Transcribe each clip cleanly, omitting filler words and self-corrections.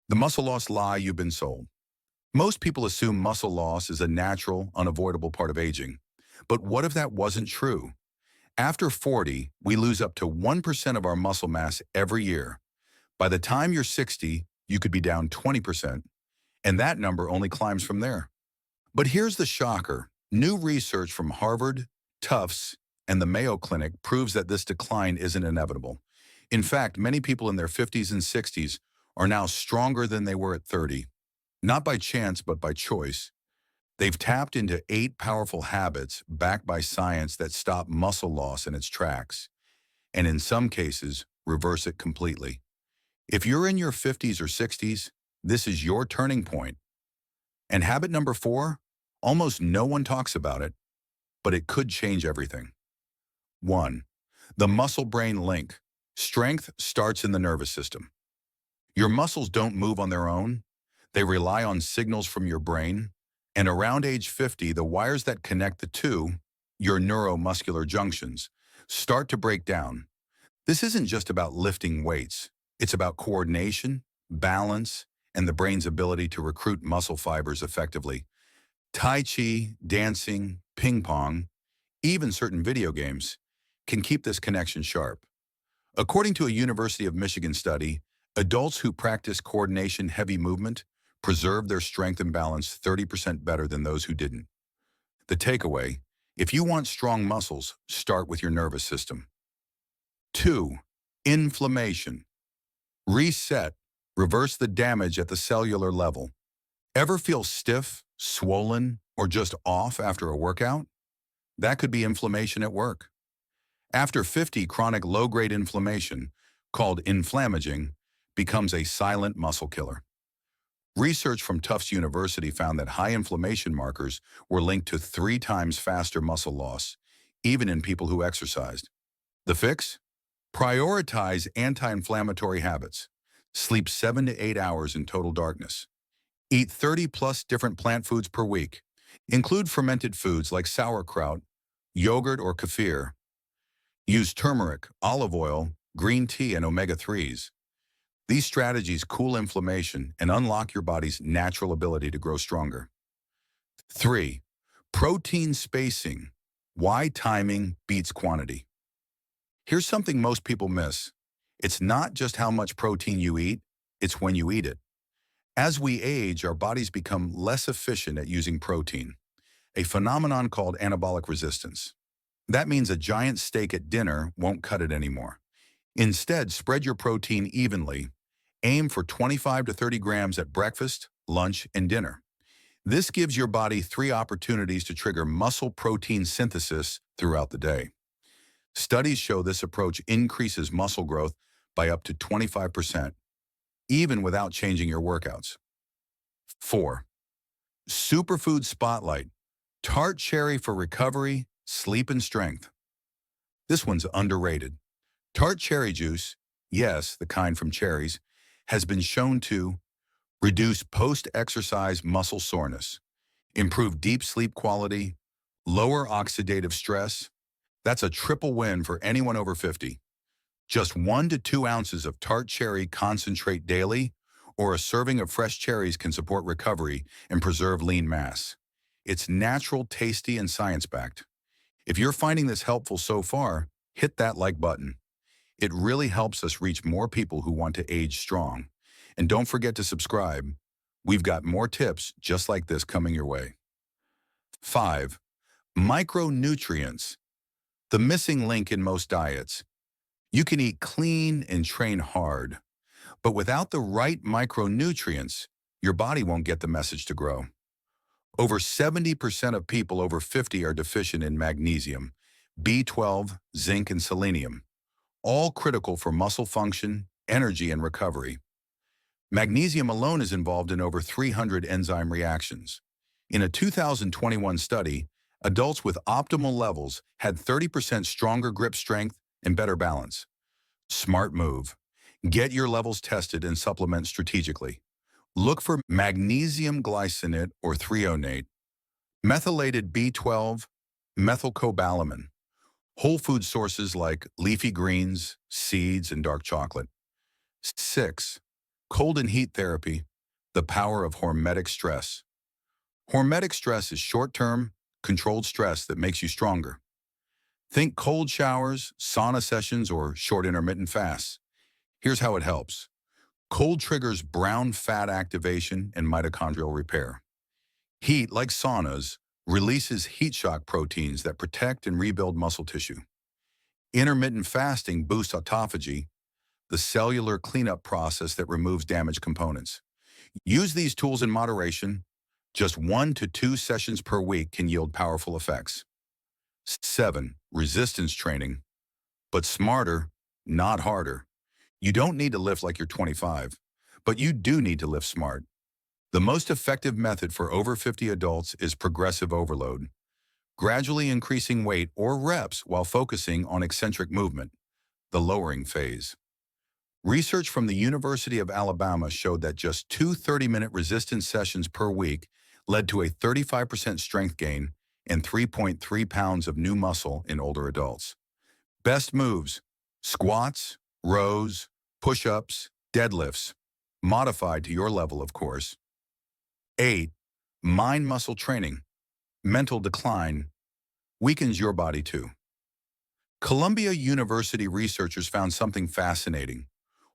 The muscle loss lie you've been sold. Most people assume muscle loss is a natural, unavoidable part of aging. But what if that wasn't true? After 40, we lose up to 1% of our muscle mass every year. By the time you're 60, you could be down 20%, and that number only climbs from there. But here's the shocker. New research from Harvard, Tufts, and the Mayo Clinic proves that this decline isn't inevitable. In fact, many people in their 50s and 60s are now stronger than they were at 30. Not by chance, but by choice. They've tapped into 8 powerful habits backed by science that stop muscle loss in its tracks, and in some cases, reverse it completely. If you're in your 50s or 60s, this is your turning point. And habit number 4, almost no one talks about it, but it could change everything. 1. The muscle-brain link. Strength starts in the nervous system. Your muscles don't move on their own. They rely on signals from your brain. And around age 50, the wires that connect the two, your neuromuscular junctions, start to break down. This isn't just about lifting weights. It's about coordination, balance, and the brain's ability to recruit muscle fibers effectively. Tai Chi, dancing, ping pong, even certain video games can keep this connection sharp. According to a University of Michigan study, adults who practice coordination-heavy movement preserve their strength and balance 30% better than those who didn't. The takeaway, if you want strong muscles, start with your nervous system. 2. Inflammation. Reset. Reverse the damage at the cellular level. Ever feel stiff, swollen, or just off after a workout? That could be inflammation at work. After 50, chronic low-grade inflammation, called inflammaging, becomes a silent muscle killer. Research from Tufts University found that high inflammation markers were linked to 3 times faster muscle loss, even in people who exercised. The fix? Prioritize anti-inflammatory habits. Sleep 7 to 8 hours in total darkness. Eat 30-plus different plant foods per week. Include fermented foods like sauerkraut, yogurt, or kefir. Use turmeric, olive oil, green tea, and omega-3s. These strategies cool inflammation and unlock your body's natural ability to grow stronger. 3. Protein spacing. Why timing beats quantity. Here's something most people miss. It's not just how much protein you eat, it's when you eat it. As we age, our bodies become less efficient at using protein, a phenomenon called anabolic resistance. That means a giant steak at dinner won't cut it anymore. Instead, spread your protein evenly. Aim for 25 to 30 grams at breakfast, lunch, and dinner. This gives your body 3 opportunities to trigger muscle protein synthesis throughout the day. Studies show this approach increases muscle growth by up to 25%, even without changing your workouts. 4. Superfood spotlight. Tart cherry for recovery, sleep, and strength. This one's underrated. Tart cherry juice, yes, the kind from cherries, has been shown to reduce post-exercise muscle soreness, improve deep sleep quality, lower oxidative stress. That's a triple win for anyone over 50. Just 1 to 2 ounces of tart cherry concentrate daily, or a serving of fresh cherries can support recovery and preserve lean mass. It's natural, tasty, and science-backed. If you're finding this helpful so far, hit that like button. It really helps us reach more people who want to age strong. And don't forget to subscribe. We've got more tips just like this coming your way. 5. Micronutrients. The missing link in most diets. You can eat clean and train hard, but without the right micronutrients, your body won't get the message to grow. Over 70% of people over 50 are deficient in magnesium, B12, zinc, and selenium, all critical for muscle function, energy, and recovery. Magnesium alone is involved in over 300 enzyme reactions. In a 2021 study, adults with optimal levels had 30% stronger grip strength and better balance. Smart move. Get your levels tested and supplement strategically. Look for magnesium glycinate or threonate, methylated B12, methylcobalamin, whole food sources like leafy greens, seeds, and dark chocolate. 6. Cold and heat therapy, the power of hormetic stress. Hormetic stress is short-term, controlled stress that makes you stronger. Think cold showers, sauna sessions, or short intermittent fasts. Here's how it helps. Cold triggers brown fat activation and mitochondrial repair. Heat, like saunas, releases heat shock proteins that protect and rebuild muscle tissue. Intermittent fasting boosts autophagy, the cellular cleanup process that removes damaged components. Use these tools in moderation. Just 1 to 2 sessions per week can yield powerful effects. 7. Resistance training. But smarter, not harder. You don't need to lift like you're 25, but you do need to lift smart. The most effective method for over 50 adults is progressive overload, gradually increasing weight or reps while focusing on eccentric movement, the lowering phase. Research from the University of Alabama showed that just 2 30-minute resistance sessions per week led to a 35% strength gain and 3.3 pounds of new muscle in older adults. Best moves: squats, rows, push-ups, deadlifts, modified to your level, of course. 8. Mind-muscle training. Mental decline weakens your body too. Columbia University researchers found something fascinating.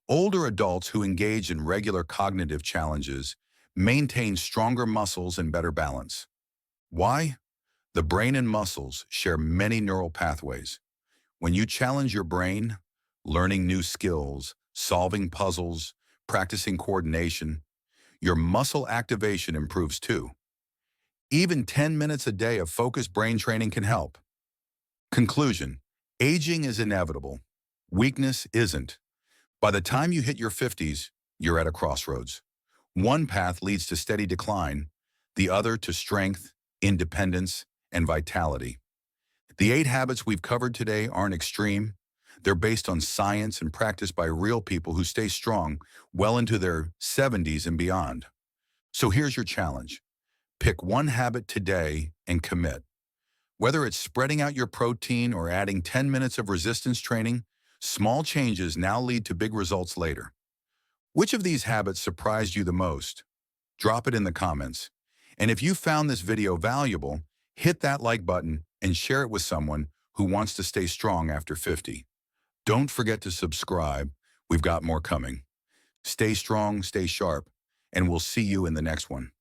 Older adults who engage in regular cognitive challenges maintain stronger muscles and better balance. Why? The brain and muscles share many neural pathways. When you challenge your brain, learning new skills, solving puzzles, practicing coordination, your muscle activation improves too. Even 10 minutes a day of focused brain training can help. Conclusion: aging is inevitable. Weakness isn't. By the time you hit your 50s, you're at a crossroads. One path leads to steady decline, the other to strength, independence, and vitality. The 8 habits we've covered today aren't extreme. They're based on science and practiced by real people who stay strong well into their 70s and beyond. So here's your challenge. Pick one habit today and commit. Whether it's spreading out your protein or adding 10 minutes of resistance training, small changes now lead to big results later. Which of these habits surprised you the most? Drop it in the comments. And if you found this video valuable, hit that like button and share it with someone who wants to stay strong after 50. Don't forget to subscribe. We've got more coming. Stay strong, stay sharp, and we'll see you in the next one.